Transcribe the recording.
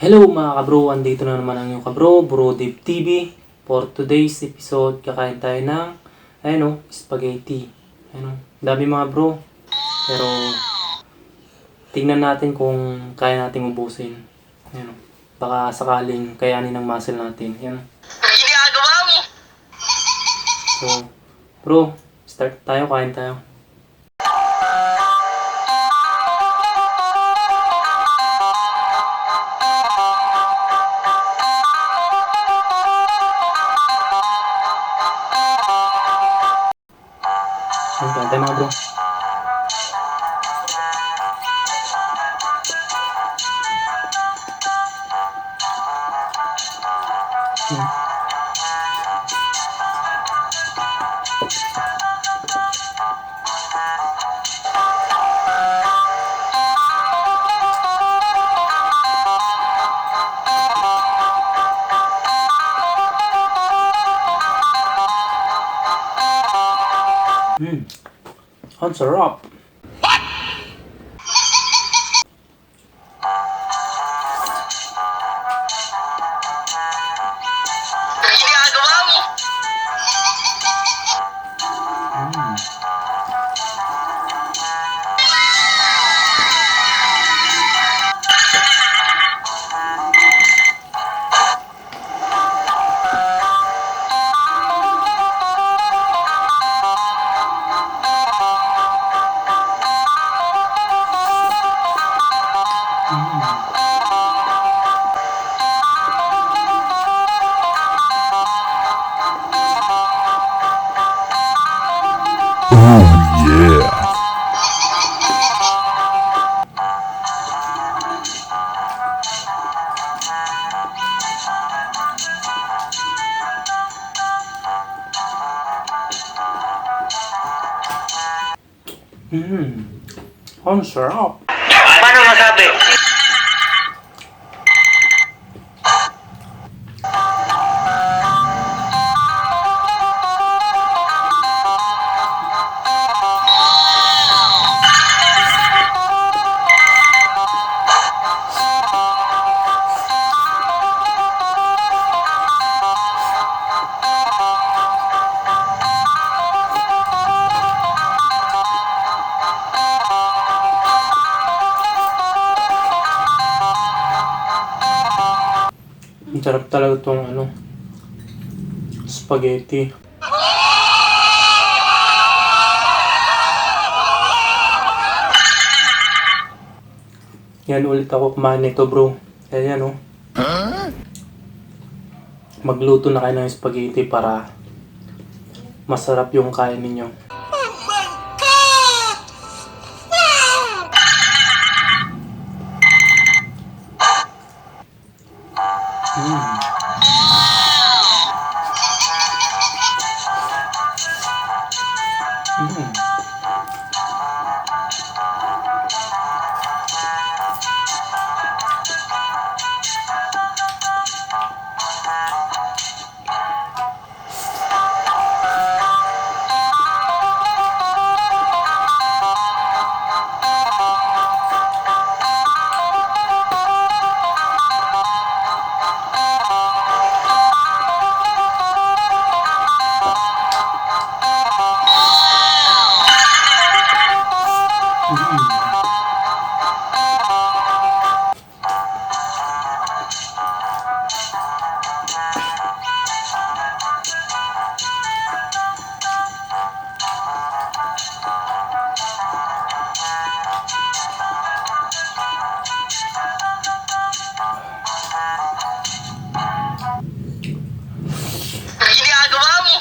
Hello mga kabro, andito na naman ang iyong kabro, Bro Deep TV. For today's episode, kakain tayo ng, spaghetti. Dami mga bro. Pero, tingnan natin kung kaya nating ubusin. Baka sakaling kayanin ng muscle natin. Ginagawa mo? So, bro, start tayo, kain tayo. Kain tayo mga bro. Ang sarap. Ginagawa mo? Ang sarap. Paano masabi? Ang sarap talaga itong spaghetti. Yan ulit ako kumain nito bro. Kaya yan magluto na kayo ng spaghetti para masarap yung kain ninyo. Ginagawa mo?